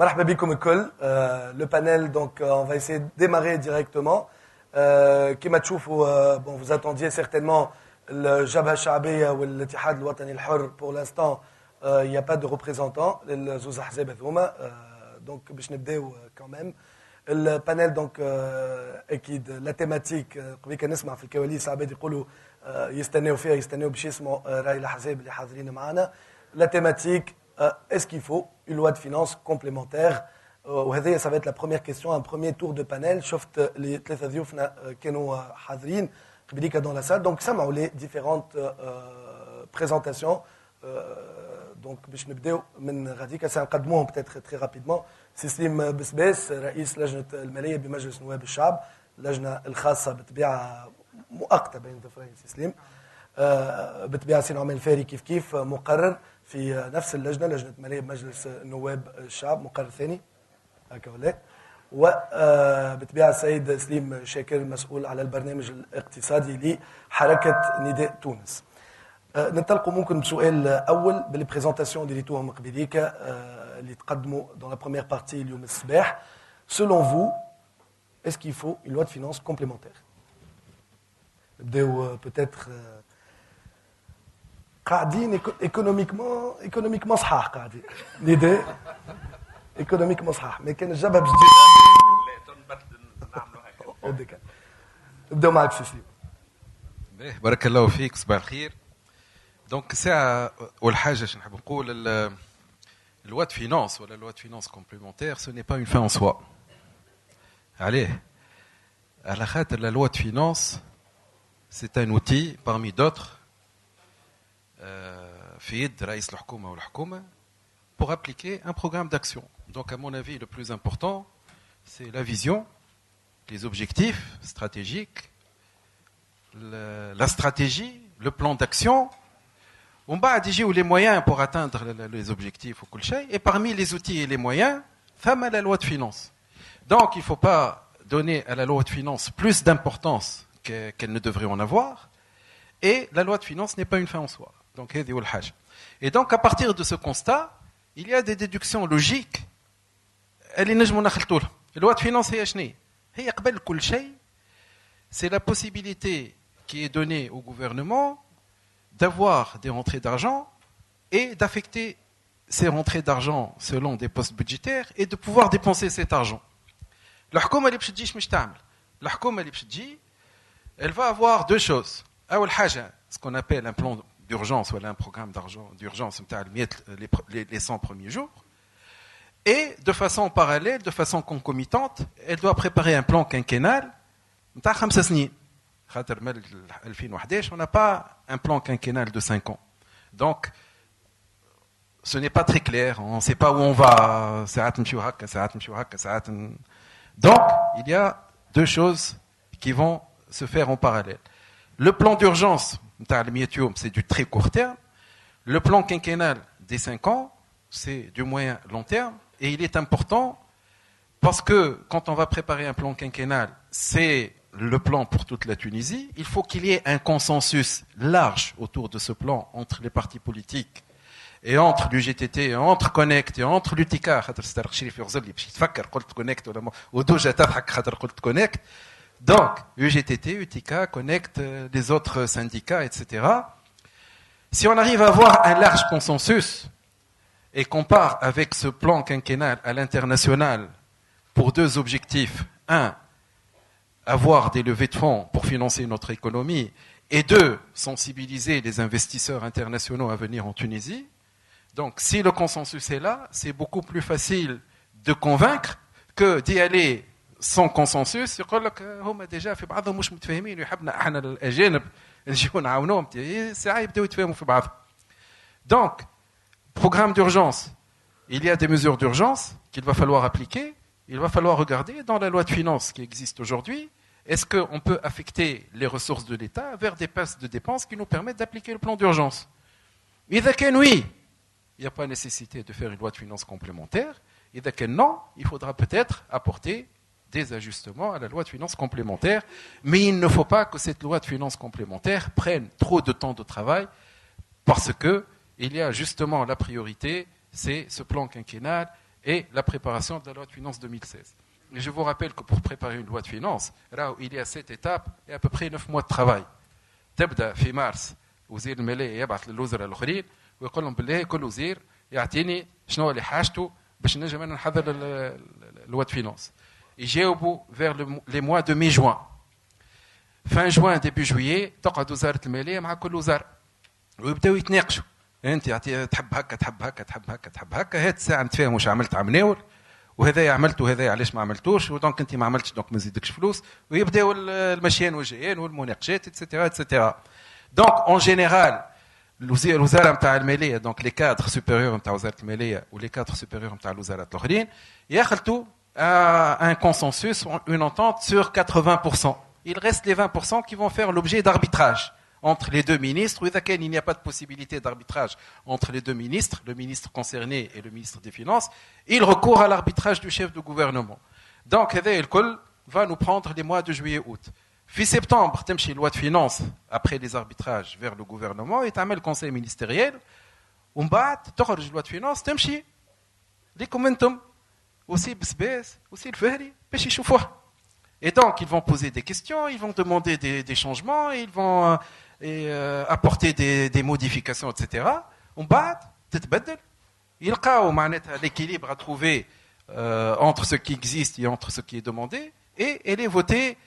مرحبا بكم الكل. Le panel, donc on va essayer de démarrer directement. كما تشوفوا, bon, vous attendiez certainement الجبهة الشعبية والاتحاد الوطني الحر. Pour l'instant, il n'y a pas de représentant للزوز أحزاب هذوما. Donc باش نبداو quand même. البانيل دونك اكيد لا تيماتيك قبل كان نسمع في الكواليس عباد يقولوا يستناو فيها يستناو باش يسمعوا راي الاحزاب اللي حاضرين معنا. لا تيماتيك est-ce qu'il faut une loi de finances complémentaire. وهذه ça va être la première question, un premier tour de panel. شفت اللي ثلاثه ضيوفنا كانوا حاضرين قبليك dans la salle, donc سمعوا les différentes présentations. Donc باش نبداو من غاديك سنقدموهم peut-être très rapidement. سليم بسباس رئيس لجنة المالية بمجلس نواب الشعب، اللجنة الخاصة بطبيعة مؤقتة بين ظفرين. سليم بطبيعة سي نعمان الفاري كيف مقرر في نفس اللجنة، لجنة المالية بمجلس نواب الشعب، مقرر ثاني هكا ولا. وبطبيعة السيد سليم شاكر مسؤول على البرنامج الاقتصادي لحركة نداء تونس. ننطلقوا ممكن بسؤال أول باللي بريزونتاسيون اللي ريتوهم قبيليك اللي تقدموا dans la première partie اليوم الصباح. Selon vous, est-ce qu'il faut une loi de finances complémentaire? نبداو peut-être قاعدين ايكونوميكمون صحاح قاعدين نداء ايكونوميكمون صحاح، ما كان الجبهة باش تجي نبداو معك سي سليم. بارك الله فيك، صباح الخير. دونك ساعة والحاجة شنو نحب نقول، loi de finance ou la loi de finance complémentaire, ce n'est pas une fin en soi. Allez, à la loi de finance, c'est un outil parmi d'autres في يد رئيس الحكومة والحكومة pour appliquer un programme d'action. Donc à mon avis, le plus important, c'est la vision, les objectifs stratégiques, la stratégie, le plan d'action. On va dire les moyens pour atteindre les objectifs ou quelque chose. Et parmi les outils et les moyens, femme à la loi de finances. Donc il ne faut pas donner à la loi de finances plus d'importance qu'elle ne devrait en avoir. Et la loi de finances n'est pas une fin en soi. Donc, et donc à partir de ce constat, il y a des déductions logiques. La loi de finances, c'est la possibilité qui est donnée au gouvernement d'avoir des rentrées d'argent et d'affecter ces rentrées d'argent selon des postes budgétaires et de pouvoir dépenser cet argent. Elle va avoir deux choses. Ce qu'on appelle un plan d'urgence ou un programme d'urgence les 100 premiers jours. Et de façon parallèle, de façon concomitante, elle doit préparer un plan quinquennal. On n'a pas un plan quinquennal de 5 ans. Donc, ce n'est pas très clair. On ne sait pas où on va. Donc, il y a deux choses qui vont se faire en parallèle. Le plan d'urgence, c'est du très court terme. Le plan quinquennal des 5 ans, c'est du moyen long terme. Et il est important parce que quand on va préparer un plan quinquennal, c'est le plan pour toute la Tunisie. Il faut qu'il y ait un consensus large autour de ce plan entre les partis politiques et entre l'UGTT, et entre Connect, et entre l'UTICA. Donc, UGTT, UTICA, Connect, les autres syndicats, etc. Si on arrive à avoir un large consensus et qu'on part avec ce plan quinquennal à l'international pour deux objectifs. Un, avoir des levées de fonds pour financer notre économie. Et deux, sensibiliser les investisseurs internationaux à venir en Tunisie. Donc, si le consensus est là, c'est beaucoup plus facile de convaincre que d'y aller sans consensus. يقول لك هما déjà في بعضهم مش متفاهمين ويحبنا احنا الاجانب نجيو نعاونوهم ساعه يبداو يتفاهموا في بعضهم. Donc, programme d'urgence, il y a des mesures d'urgence qu'il va falloir appliquer. Il va falloir regarder dans la loi de finances qui existe aujourd'hui, est-ce qu'on peut affecter les ressources de l'État vers des postes de dépenses qui nous permettent d'appliquer le plan d'urgence. إذا كان oui, il n'y a pas nécessité de faire une loi de finances complémentaire. إذا كان non, il faudra peut-être apporter des ajustements à la loi de finances complémentaire. Mais il ne faut pas que cette loi de finances complémentaire prenne trop de temps de travail parce que il y a justement la priorité, c'est ce plan quinquennal et la préparation de la loi de finances 2016. Et je vous rappelle que pour préparer une loi de finances, là, il y a 7 étapes et à peu près 9 mois de travail. تبدا في مارس وزير الماليه يبعث للوزراء الاخرين ويقول لهم بالله كل وزير يعطيني شنو اللي حاجته باش نجم انا نحضر اللوا دو فينانس. يجاوبوا vers les mois de mai-juin. Fin juin début juillet تقعد وزاره الماليه مع كل وزاره ويبداو يتناقشوا. انت تحب هكا تحب هكا تحب هكا تحب هكا هات ساعه نتفاهموا واش عملت عمناول وهذا عملت وهذا علاش ما عملتوش ودونك انت ما عملتش دونك ما نزيدكش فلوس ويبداو المشيان والجيان والمناقشات اتسيتيرا اتسيتيرا. دونك اون جينيرال الوزاره نتاع الماليه دونك لي كادر سوبيريور نتاع وزاره الماليه ولي كادر سوبيريور نتاع الوزارات الاخرين يخلطوا un consensus, une entente sur 80%. Il reste les 20% qui vont faire l'objet d'arbitrage entre les deux ministres. Il n'y a pas de possibilité d'arbitrage entre les deux ministres, le ministre concerné et le ministre des Finances. Il recourt à l'arbitrage du chef de gouvernement. Donc, il va nous prendre les mois de juillet-août. Fin septembre, تمشي loi de finances après les arbitrages vers le gouvernement et تعمل conseil ministériel. ومن بعد تخرج loi de finances تمشي ليكم انتم aussi بسباس aussi الفهري باش يشوفوها. Et donc, ils vont poser des questions, ils vont demander des changements, ils vont apporter des modifications, etc. On bat, تتبدل. يلقاو معناتها l'équilibre à trouver entre ce qui existe et entre ce qui est demandé, et elle est votée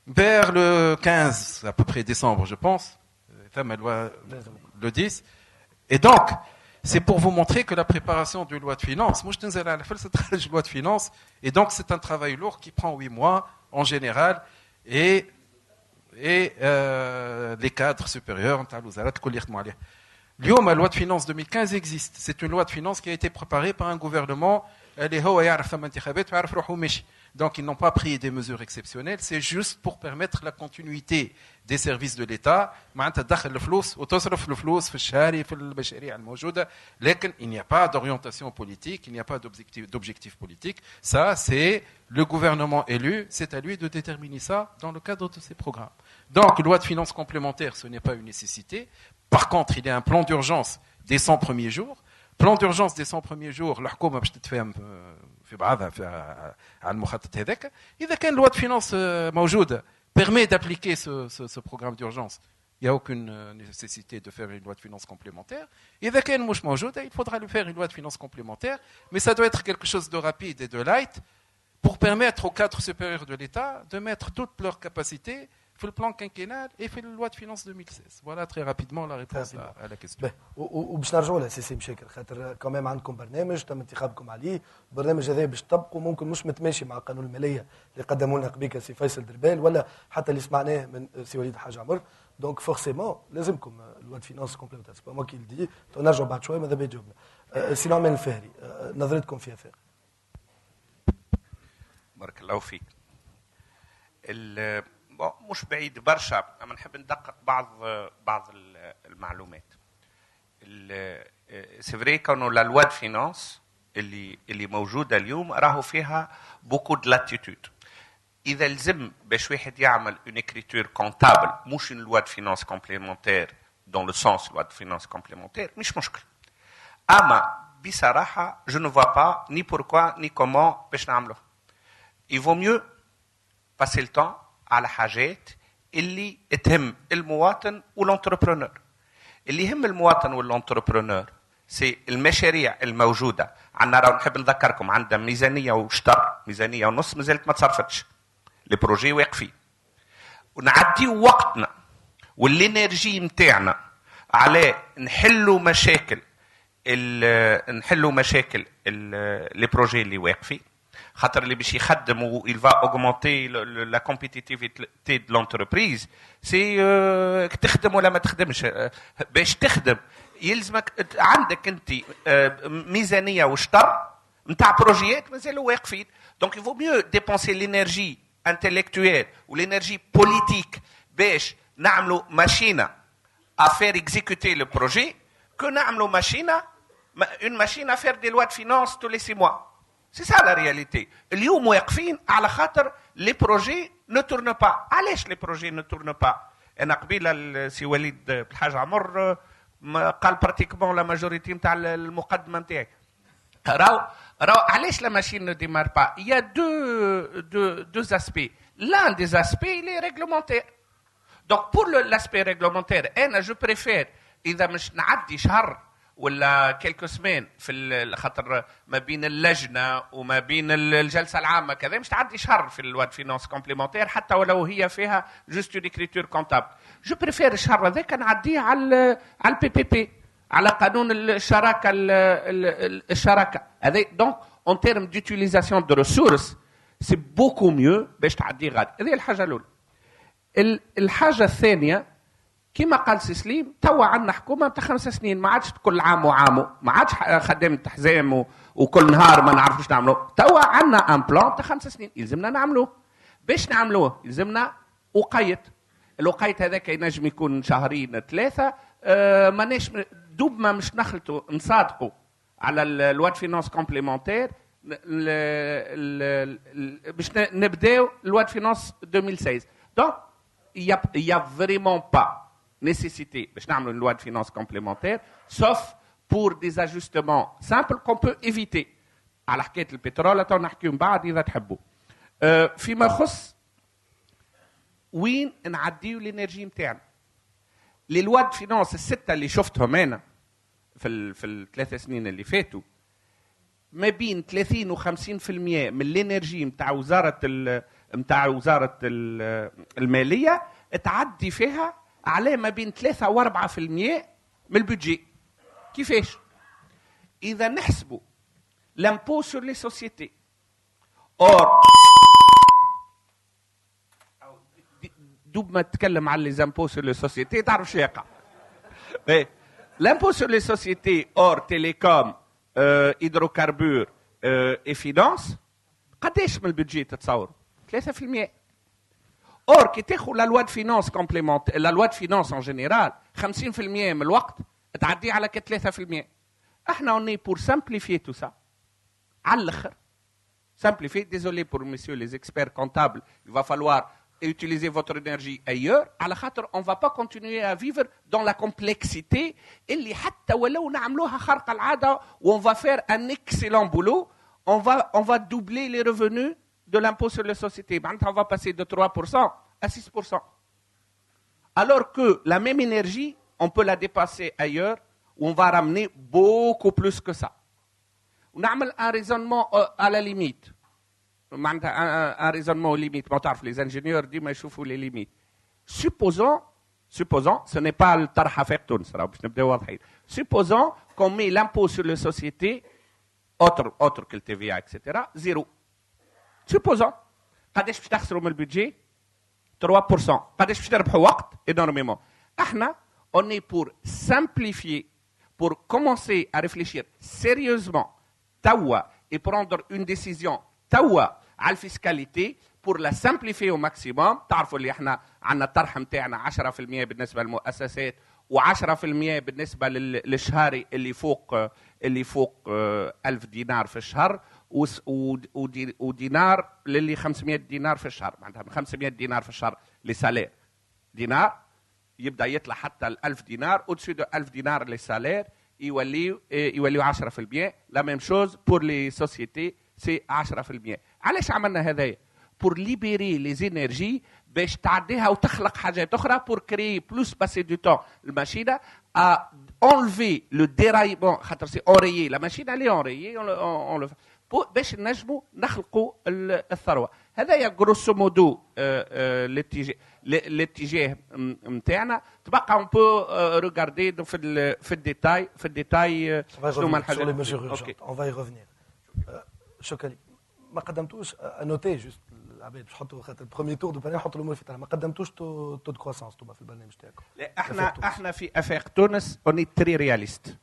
vers le 15, à peu près décembre, je pense, le 10. Et donc, c'est pour vous montrer que la préparation d'une loi de finances, moi je tenais à la faire cette loi de finances, et donc c'est un travail lourd qui prend 8 mois en général, et les cadres supérieurs, la loi de finances 2015 existe. C'est une loi de finances qui a été préparée par un gouvernement. Donc ils n'ont pas pris des mesures exceptionnelles, c'est juste pour permettre la continuité des services de l'État. Il n'y a pas d'orientation politique, il n'y a pas d'objectif politique. Ça, c'est le gouvernement élu, c'est à lui de déterminer ça dans le cadre de ses programmes. Donc, loi de finances complémentaire, ce n'est pas une nécessité. Par contre, il y a un plan d'urgence des 100 premiers jours. Plan d'urgence des 100 premiers jours, الحكومة باش تتفاهم في بعضها على المخطط هذاك. إذا كان loi de finances موجودة permet d'appliquer ce programme d'urgence, il n'y a aucune nécessité de faire une loi de finances complémentaire. إذا كان مش موجودة, il faudra lui faire une loi de finances complémentaire, mais ça doit être quelque chose de rapide et de light pour permettre aux cadres supérieurs de l'État de mettre toutes leurs capacités في البلان quinquennal et في loi de finances 2016. Voilà très rapidement la réponse à la question. وباش نرجعوا لسيسي مشاكل خاطر كمان عندكم برنامج تم انتخابكم عليه، البرنامج هذا باش تطبقوا ممكن مش متماشي مع قانون الماليه اللي قدموا لنا قبيله سي فيصل دربال ولا حتى اللي سمعناه من سي وليد حاج عمر. دونك فورسيمون لازمكم لوا دو فينانس كومبليمونتير. سي با موا كي دي نرجعوا بعد شويه ماذا بيا جاوبنا. سي نعمان الفهري نظرتكم فيها فارغ. بارك الله فيك. مش بعيد برشا اما نحب ندقق بعض المعلومات. سي فري كانوا لا لوا دو فينانس اللي موجوده اليوم راهو فيها بوكو دو لاتيتود. اذا لزم باش واحد يعمل اون اكريتور كونتابل مش اون لوا دو فينانس كومبليمونتير دون لو سونس لوا دو فينانس كومبليمونتير مش مشكل. اما بصراحه جو نو فوا با ني بوركوا ني كومون باش نعملوه. il vaut mieux passer le temps على حاجات اللي تهم المواطن والانتربرونور. اللي يهم المواطن والانتربرونور سي المشاريع الموجوده. عندنا راه نحب نذكركم عندنا ميزانيه وشطر ميزانيه ونص مازالت ما تصرفتش. لي بروجي واقفين. ونعديو وقتنا والانرجي نتاعنا على نحلوا مشاكل لي بروجي اللي واقفين. خاطر اللي باش يخدم و il va augmenter la compétitivité de l'entreprise سي تخدم ولا ما تخدمش. باش تخدم يلزمك عندك انت ميزانيه وشطر نتاع بروجيات مازالوا واقفين. دونك il vaut mieux dépenser l'énergie intellectuelle ou l'énergie politique باش نعملوا ماشينه à faire exécuter le projet que نعملوا ماشينه une machine à faire des lois de finances tous les 6 mois. C'est ça la réalité. اليوم واقفين على خاطر les projets ne tournent pas. علاش les projets ne tournent pas؟ أنا قبيلة السي وليد الحاج عمر قال براتيكمون لا ماجوريتي نتاع المقدمة نتاعي. راهو علاش la machine ne démarre pas? Il y a deux aspects. L'un des aspects, il est réglementaire. Donc pour l'aspect réglementaire, je préfère إذا مش نعدي شهر ولا quelques semaines في الخطر ما بين اللجنة وما بين الجلسة العامة كذا مش تعدي شهر في الواد فينانس كومبليمونتير حتى ولو هي فيها جوست اون écriture comptable. جو بريفير الشهر هذاك نعديه على البي بي بي على قانون الشراكة هذا. دونك اون تيرم ديوتيليزاسيون دو ريسورس سي بوكو ميو باش تعديه غادي. هذه الحاجة الأولى. الحاجة الثانية كما قال سي سليم توا عندنا حكومه بتاع 5 سنين ما عادش كل عام وعامه ما عادش خدام التحزام وكل نهار ما نعرفوش نعملوه. توا عندنا ان بلان بتاع 5 سنين يلزمنا نعملوه. باش نعملوه يلزمنا وقيت. الوقيت هذاك ينجم يكون شهرين 3 ماناش دوب ما مش نخلطوا نصادقوا على الواد فينانس كومبليمونتير باش نبداو الواد فينانس 2016. دونك il y a vraiment pas nécessité باش نعملوا une loi de finances complémentaire sauf pour des ajustements simples qu'on peut éviter. على حكايه البترول تو نحكيو من بعد اذا تحبوا. فيما يخص وين نعديو الانرجي نتاعنا لي لوا د فينانس السته اللي شفتهم انا في الثلاث سنين اللي فاتوا ما بين 30 و 50% من الانرجي نتاع وزاره الماليه تعدي فيها على ما بين 3 و 4% من البودجي. كيفاش؟ اذا نحسبوا لامبو سور لي سوسيتي اور دوب ما تتكلم على لي زامبو سور لي سوسيتي تعرف شو يقع. لامبو سور لي سوسيتي اور تيليكوم هيدروكاربور اي فينانس قداش من البودجي تتصور؟ 3%. اور كي تاخذ لا لوا د فينانس كومبليمونت لا لوا د فينانس ان جينيرال 50% من الوقت تعدي على 3%. احنا اوني بور سامبليفي تو سا على الاخر. Simplifier, désolé pour messieurs les experts comptables, il va falloir utiliser votre énergie ailleurs. على خاطر on va pas continuer à vivre dans la complexité اللي حتى ولو نعملوها خارقة العادة و on va faire un excellent boulot, on va doubler les revenus de l'impôt sur les sociétés. On va passer de 3% à 6%. Alors que la même énergie, on peut la dépasser ailleurs où on va ramener beaucoup plus que ça. On a un raisonnement à la limite. Un raisonnement aux limites. Les ingénieurs disent mais je les limites. Supposons, ce n'est pas le tarha fektoun, supposons qu'on met l'impôt sur les sociétés, autre que le TVA, etc., 0. Supposons, قداش باش تخسروا من البودجي 3%. قداش باش تربحوا وقت énormément. احنا on est pour simplifier, pour commencer à réfléchir sérieusement توا et prendre une décision توا على الفيسكاليتي pour la simplifier au maximum. تعرفوا اللي احنا عندنا الطرح نتاعنا 10% بالنسبه للمؤسسات و10% بالنسبه للشهري اللي فوق 1000 دينار في الشهر ودينار للي 500 دينار في الشهر. معناتها من 500 دينار في الشهر لسالير دينار يبدا يطلع حتى ال 1000 دينار au-dessus de 1000 دينار لسالير يوليو 10%. لا ميم شوز بور لي سوسيتي سي 10%. علاش عملنا هذايا؟ بور ليبيري لي زينيرجي باش تعديها وتخلق حاجات اخرى بور كري بلوس باسي دو تون الماشينه ا انلفي لو ديرايبون خاطر سي اوريي لا ماشينه لي اوريي اون باش نجموا نخلقوا الثروه. هذايا جروسو مودو الاتجاه نتاعنا. تبقى اون بو ريغاردي في الديتاي شنو هما الحاجات. اون فاي ريفينير. شكرا. ما قدمتوش انوتي جوست العباد باش يحطوا خاطر البروميي تور دو بانيل نحطوا الامور في ما قدمتوش تو دو كروسانس توما في البرنامج تاعكم. احنا في افاق تونس اوني تري رياليست.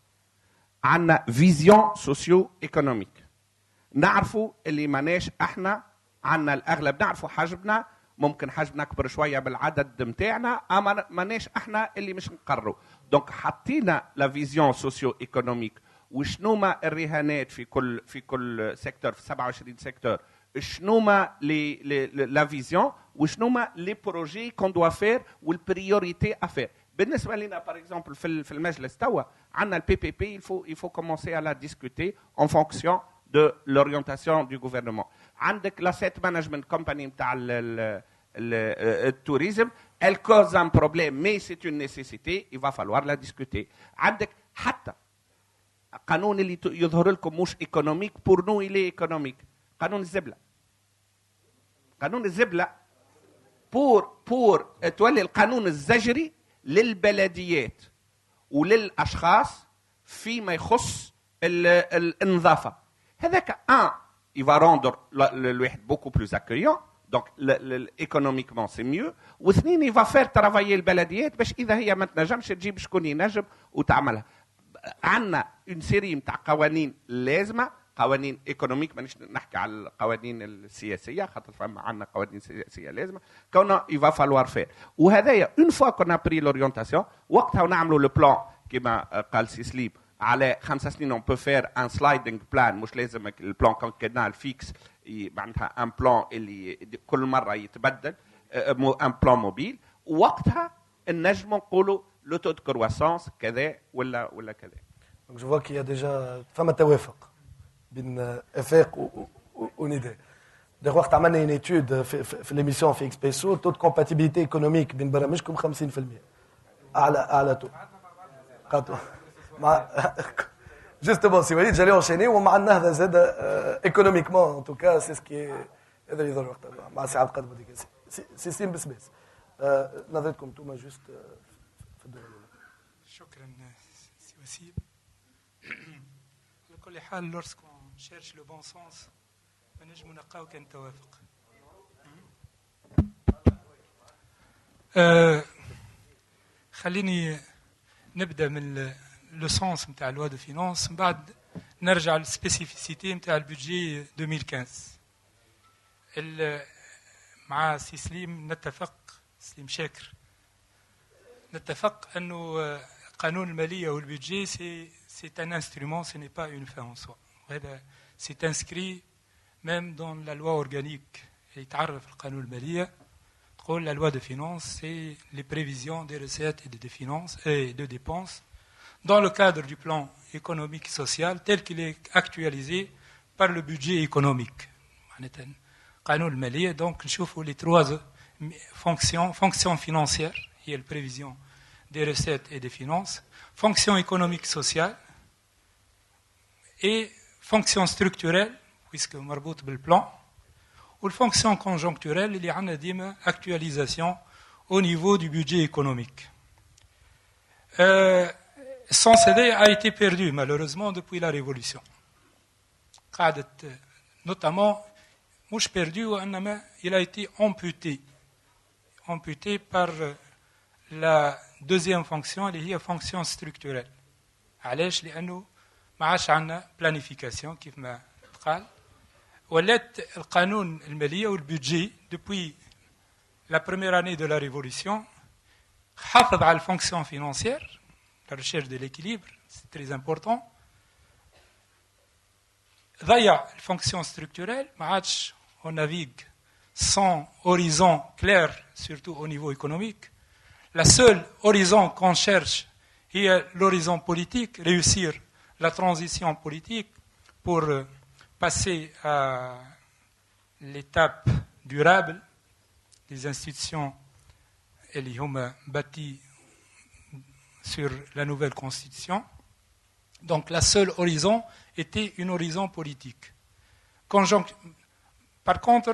عندنا فيزيون سوسيو ايكونوميك. نعرفوا اللي ماناش احنا عندنا الاغلب نعرفوا حجمنا ممكن حجمنا اكبر شويه بالعدد نتاعنا اما ماناش احنا اللي مش نقرروا. دونك حطينا لا فيزيون سوسيو ايكونوميك وشنو ما الرهانات في كل سيكتور في 27 سيكتور شنو ما لا فيزيون وشنو ما لي بروجي كون دوا فير والبريوريتي افير. بالنسبه لنا باغ اكزومبل في المجلس توا عندنا البي بي بي il faut commencer à la discuter en fonction de l'orientation du gouvernement. عندك l'asset management company نتاع التوريزم, elle cause un problème, mais c'est une nécessité, il va falloir la discuter. عندك حتى قانون اللي يظهر لكم مش ايكونوميك, pour nous il est économique, قانون الزبلة. قانون الزبلة pour تولي القانون الزجري للبلديات وللاشخاص فيما يخص النظافه. هذاك il va rendre الواحد beaucoup plus accueillant, donc économiquement c'est mieux, واثنين il va faire travailler البلديات باش اذا هي ما تنجمش تجيب شكون ينجم وتعملها. عندنا une série نتاع قوانين لازمه, قوانين ايكونوميك, مانيش نحكي على القوانين السياسيه خاطر فما عندنا قوانين سياسيه لازمه كونه il va falloir faire. وهذايا une fois qu'on a pris l'orientation وقتها نعملوا لو بلان كما قال سي سليم على 5 سنين. on peut faire un sliding plan, مش لازم البلان كان فيكس, معناتها ان بلان اللي كل مره يتبدل, ان بلان موبيل. وقتها نجموا نقولوا لو تو دو كرواسونس كذا ولا كذا. Donc je vois qu'il y a déjà فما توافق بين افاق ونداء. d'ailleurs وقت عملنا une étude في l'émission في اكسبريسو, taux de compatibilité économique بين برامجكم 50%. اعلى تو قاطع مع justement si وليد j'allais enchaîner ومع النهضه زاد économiquement en tout cas c'est ce qui est هذا اللي يظهر وقتها مع سي عبد القادر بوديك سيستم بسباس. نظرتكم انتم جوست في الدور الاولى. شكرا سي وسيم. على كل حال لورسكون شيرش لو بون سونس فنجموا نلقاو كان توافق. خليني نبدا من لو سونس نتاع لوا دو فينانس, من بعد نرجع للسبيسيفيسيتي نتاع البودجي 2015. مع سي سليم نتفق, سليم شاكر, نتفق انه قانون الماليه والبودجي سي ان انسترومون, سي ني با اون فان ان سوا. وهذا سي انسكري ميم دون لا لوا اورغانيك يتعرف القانون الماليه, تقول لا لوا دو فينانس سي لي بريفيزيون دي ريسيت اي دي فينانس اي دو ديبونس dans le cadre du plan économique et social tel qu'il est actualisé par le budget économique. قانون المالية, donc نشوفوا les 3 fonctions. Fonction financière, qui est la prévision des recettes et des finances, fonction économique sociale et fonction structurelle, puisque مربوط بالplan, ou fonction conjoncturelle, il y a une actualisation au niveau du budget économique. Son CD a été perdu malheureusement depuis la Révolution. Notamment, مش perdu, il a été amputé par la deuxième fonction, اللي هي fonction structurelle. علاش؟ لأنه ما عادش عندنا planification كيف ما قال. ولات القانون المالية والبودجي depuis la première année de la Révolution حافظ على الفونكسيون financière, la recherche de l'équilibre, c'est très important. ضيع الفونكسيون structurelle, ما عادش on navigue sans horizon clair, surtout au niveau économique. La seule horizon qu'on cherche est l'horizon politique, réussir la transition politique pour passer à l'étape durable des institutions اللي هم bâties sur la nouvelle constitution. Donc la seule horizon était une horizon politique. Par contre,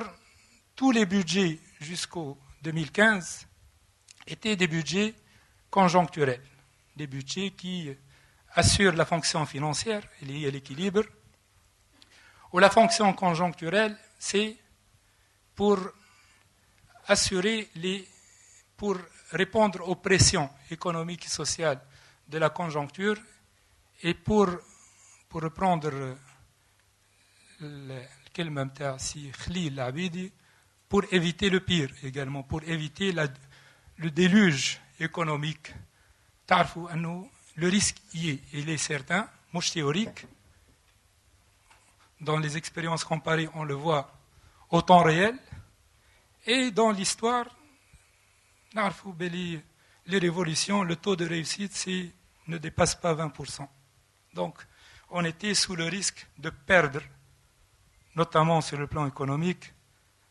tous les budgets jusqu'au 2015 étaient des budgets conjoncturels, des budgets qui assurent la fonction financière et l'équilibre. Ou la fonction conjoncturelle, c'est pour assurer pour répondre aux pressions économiques et sociales de la conjoncture et pour reprendre الكلمة متاع سي خليل العبيدي, pour éviter le pire également, pour éviter le déluge économique. تعرفوا أنه le risque il est certain, مش théorique. Dans les expériences comparées, on le voit au temps réel. Et dans l'histoire, نعرفوا بلي les révolutions, le taux de réussite ne dépasse pas 20%. Donc, on était sous le risque de perdre notamment sur le plan économique,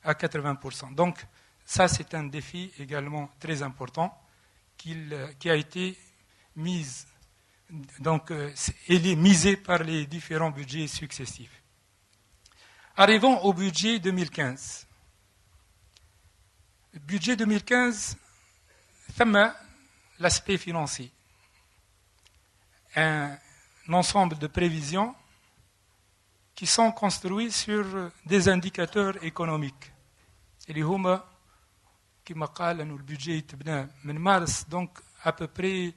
à 80%. Donc, ça, c'est un défi également très important qui a été mis, donc, il est misé par les différents budgets successifs. Arrivons au budget 2015. Le budget 2015, ثم l'aspect financier. Un ensemble de prévisions qui sont construites sur des indicateurs économiques. اللي هما كما قال أنه البudget يتبنى من مارس donc à peu près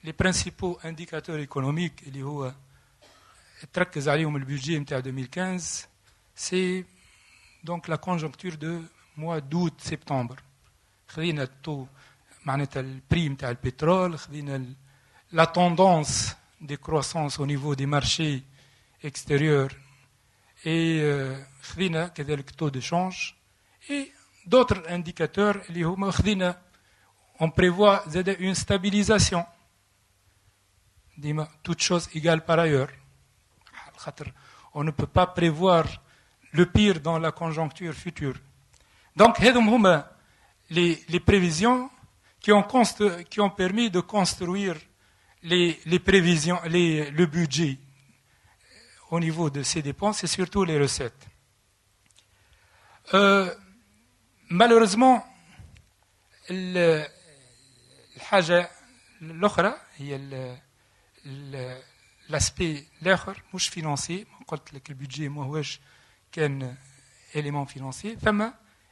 les principaux indicateurs économiques اللي هو تركز عليهم البudget نتاع 2015 c'est donc la conjoncture de mois d'août-septembre. خذينا التو معناتها البري نتاع البترول خذينا la tendance de croissance au niveau des marchés extérieurs et خذينا كذلك taux de change et d'autres indicateurs اللي هما خذينا on prévoit une stabilisation ديما toutes choses égales par ailleurs on ne peut pas prévoir le pire dans la conjoncture future. Donc هذم هما les prévisions qui ont permis de construire les prévisions, le budget au niveau de ces dépenses et surtout les recettes. Malheureusement, الحاجة الأخرى هي l'aspect الآخر مش financier. قلت لك البudget ما هوش كان élément financier, ثم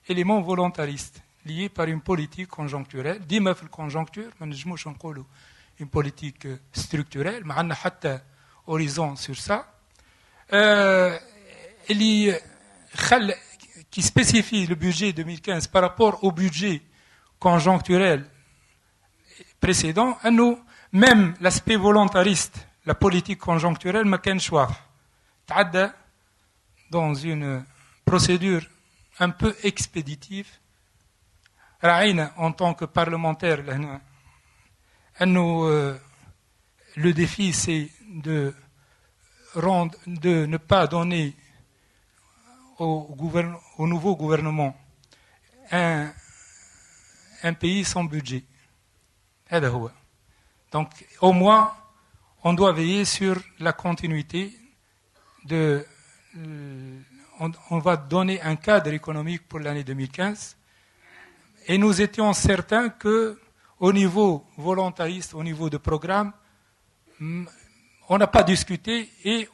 élément volontariste lié par une politique conjoncturelle. ديما في الconjoncture ما نجموش نقولوا une politique structurelle, ما عندنا حتى horizon sur ça. Qui spécifie le budget 2015 par rapport au budget conjoncturel précédent, nous, même l'aspect volontariste, la politique conjoncturelle, ما كانش واضح. تعدى dans une procédure un peu expéditive. رأينا en tant que parlementaire le défi c'est de ne pas donner au nouveau gouvernement un pays sans budget. Donc au moins on doit veiller sur la continuité on va donner un cadre économique pour l'année 2015 et nous étions certains que au niveau volontariste, au niveau de programme, on n'a pas discuté et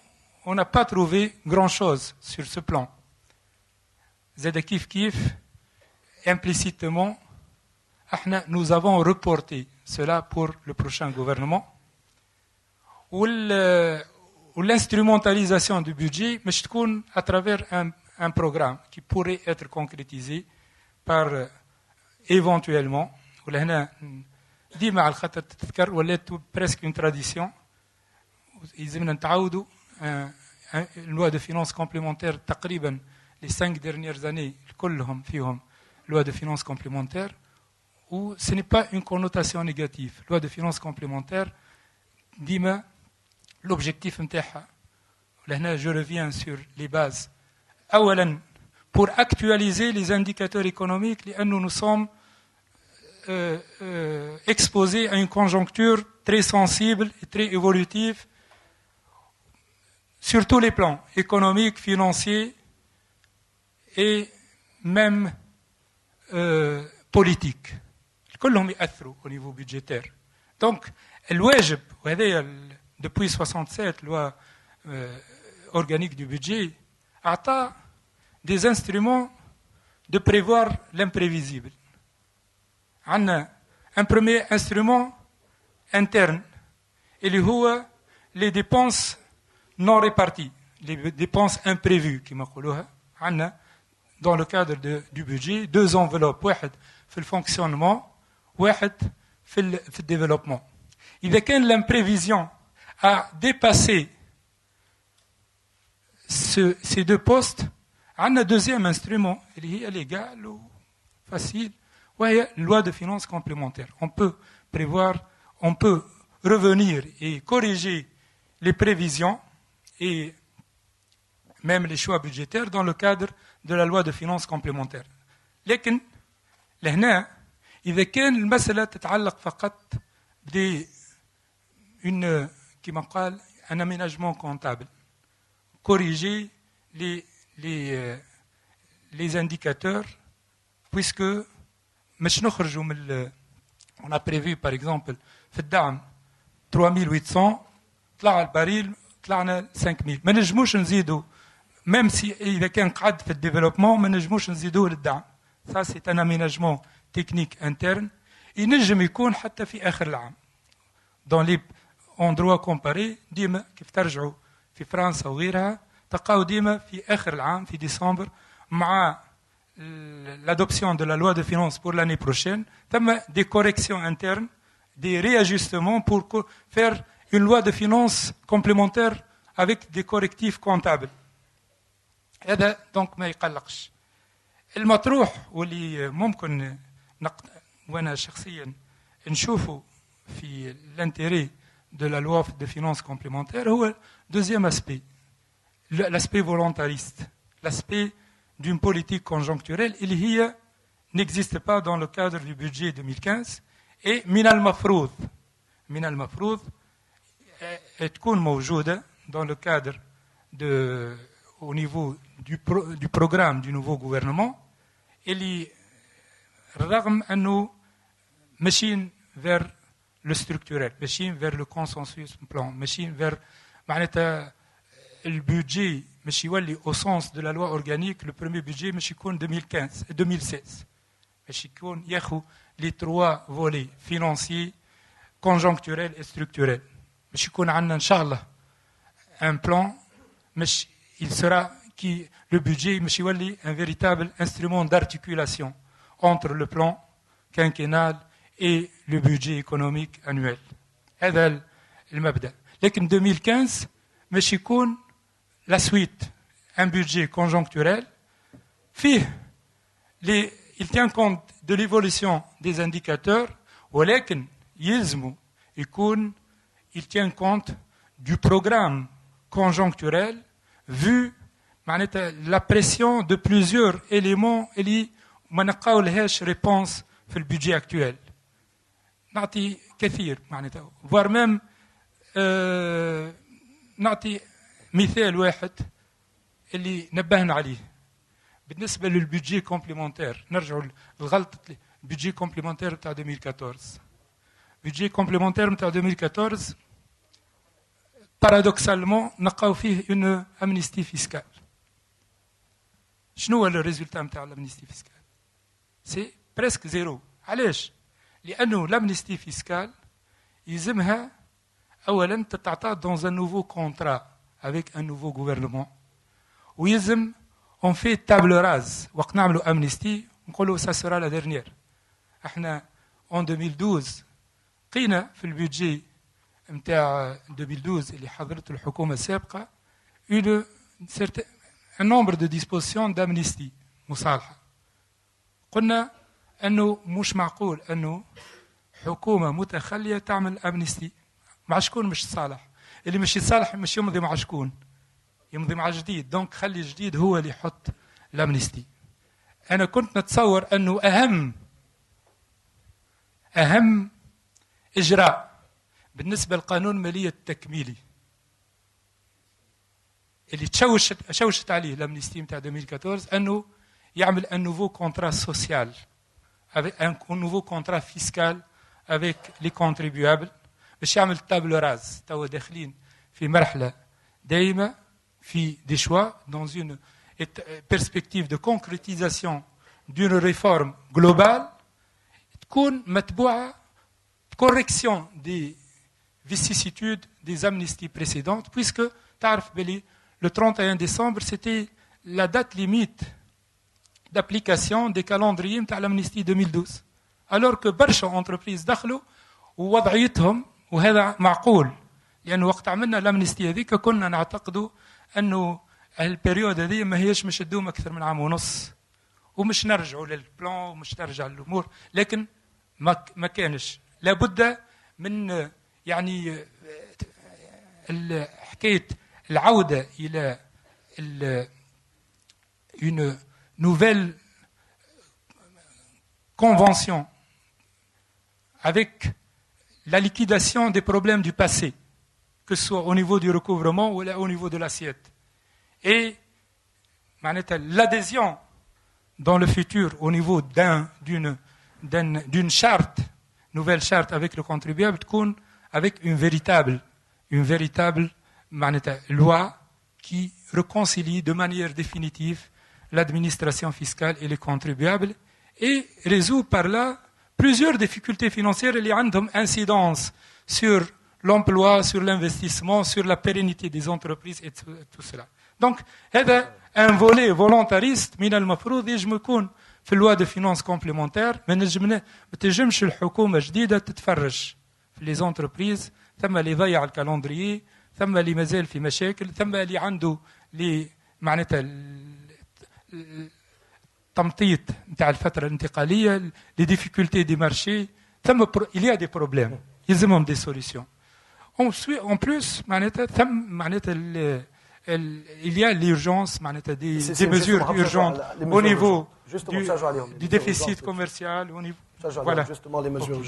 on n'a pas trouvé grand-chose sur ce plan. Zeda Kif Kif, implicitement, nous avons reporté cela pour le prochain gouvernement. Où l'instrumentalisation du budget, mais je trouve à travers un programme qui pourrait être concrétisé par éventuellement. ولهنا ديما على الخاطر تتذكر ولات presque une tradition يلزمنا نتعاودوا loi de finances complémentaire تقريبا les 5 dernières années كلهم فيهم loi de finances complémentaire où ce n'est pas une connotation négative. Loi de finances complémentaire ديما l'objectif نتاعها ولهنا je reviens sur les bases. أولا pour actualiser les indicateurs économiques لأنه nous sommes exposé à une conjoncture très sensible et très évolutive sur tous les plans, économiques, financiers et même politiques. كلهم يأثروا au niveau budgétaire. Donc, الواجب وهذا depuis 67 loi organique du budget أعطى des instruments de prévoir l'imprévisible. On a un premier instrument interne, اللي هو les dépenses non réparties, les dépenses imprévues, كما يقولوها. عندنا dans le cadre du budget 2 enveloppes, واحد في الfonctionnement, واحد في le développement. إذا كان l'imprévision a dépassé ces 2 postes, on a un deuxième instrument, اللي هي légal ou facile. Ouais, loi de finances complémentaire. On peut prévoir, on peut revenir et corriger les prévisions et même les choix budgétaires dans le cadre de la loi de finances complémentaire. لكن لهنا إذا كان المسألة تتعلق فقط une كما قال un aménagement comptable, corriger les indicateurs, puisque مش نخرجوا من on a prévu par exemple في الدعم 3800 طلع الباريل طلعنا 5000 ما نجموش نزيدوا même si إذا كان قعد في الديفلوبمون ما نجموش نزيدوه للدعم. Ça c'est un aménagement technique interne. ينجم يكون حتى في آخر العام. Dans les endroits comparés ديما كيف ترجعوا في فرنسا وغيرها تلقاو ديما في آخر العام في ديسمبر مع l'adoption de la loi de finances pour l'année prochaine, des corrections internes, des réajustements pour faire une loi de finances complémentaire avec des correctifs comptables. هذا donc ما يقلقش. المطروح واللي ممكن وانا شخصيا نشوفه في l'intérêt de la loi de finances complémentaire هو deuxième aspect, l'aspect volontariste, l'aspect d'une politique conjoncturelle اللي هي n'existe pas dans le cadre du budget 2015 et من المفروض تكون موجودة dans le cadre au niveau du programme du nouveau gouvernement اللي رغم أنه ماشيين vers le structurel, ماشيين vers le consensus plan, ماشيين vers معناتها البودجي مش يولي au sens de la loi organique le premier budget مش يكون 2016 مش يكون ياخذ les trois volets financiers, conjoncturels et structurels. مش يكون عندنا إن شاء الله un plan مش il sera qui le budget مش يولي un véritable instrument d'articulation entre le plan quinquennal et le budget économique annuel. هذا المبدأ. لكن 2015 مش يكون la suite, un budget conjoncturel, il tient compte de l'évolution des indicateurs, ولكن يلزمو يكون il tient compte du programme conjoncturel vu معناتها la pression de plusieurs éléments اللي ما نلقاولهاش réponse في البudget actuel. نعطي كثير معناتها voire même نعطي مثال واحد اللي نبهنا عليه بالنسبة للبيدجي كومبليمنتير. نرجعوا لغلطة البيدجي كومبليمنتير بتاع 2014. البيدجي كومبليمنتير بتاع 2014 بارادوكسالمون نلقاو فيه اون امنيستي فيسكال. شنو هو الريزولتا نتاع الامنيستي فيسكال؟ سي بريسك زيرو. علاش؟ لانه الامنيستي فيسكال يلزمها اولا تتعطى dans un nouveau contrat avec un nouveau gouvernement. ويلزم on fait table rase وقت نعملوا امنيستي نقولوا ça sera la dernière. احنا en 2012 لقينا في البيدجي نتاع 2012 اللي حضرته الحكومه السابقه un nombre de dispositions d'amnistie مصالحه. قلنا انه مش معقول انه حكومه متخليه تعمل امنيستي مع شكون مش صالح. اللي مش يصالح مش يمضي مع شكون؟ يمضي مع جديد. دونك خلي الجديد هو اللي يحط الامنيستي. انا كنت نتصور انه اهم اجراء بالنسبه للقانون الماليه التكميلي اللي تشوشت عليه الامنيستي نتاع 2014 انه يعمل un nouveau contrat social avec un nouveau contrat fiscal avec les contribuables باش يعمل تابل راز. توا داخلين في مرحله دائمه في des choix dans une perspective de concrétisation d'une réforme globale تكون متبوعه correction des vicissitudes des amnisties précédentes, puisque تعرف بلي le 31 décembre c'était la date limite d'application des calendriers نتاع l'amnistie 2012, alors que برشا entreprises دخلوا ووضعيتهم وهذا معقول لأنه وقت عملنا الامنيستي هذيك كنا نعتقدوا أنه البريود هذه ما هيش مش تدوم أكثر من عام ونص ومش نرجعوا للبلان ومش ترجع للأمور. لكن ما كانش لابد من يعني حكاية العودة إلى une nouvelle convention avec la liquidation des problèmes du passé, que ce soit au niveau du recouvrement ou au niveau de l'assiette. Et l'adhésion dans le futur au niveau d'une charte, nouvelle charte avec le contribuable, avec une véritable loi qui réconcilie de manière définitive l'administration fiscale et les contribuables et résout par là plusieurs difficultés financières et ont incidence sur l'emploi, sur l'investissement, sur la pérennité des entreprises et tout cela. Donc, هذا un volet volontariste من المفروض يجب يكون في اللوا de finances complémentaires. ما تنجمش الحكومة جديدة تتفرج في les entreprises، ثم اللي ضيع الكالندريي، ثم اللي مازال في مشاكل، ثم اللي عنده معناتها التمطيط نتاع الفترة الانتقالية، les difficultés des marchés، ثم il y a des problèmes، يلزمهم des solutions. En plus معناتها ثم معناتها il y a l'urgence des mesures urgentes au niveau du déficit commercial, au niveau, voilà. Justement les mesures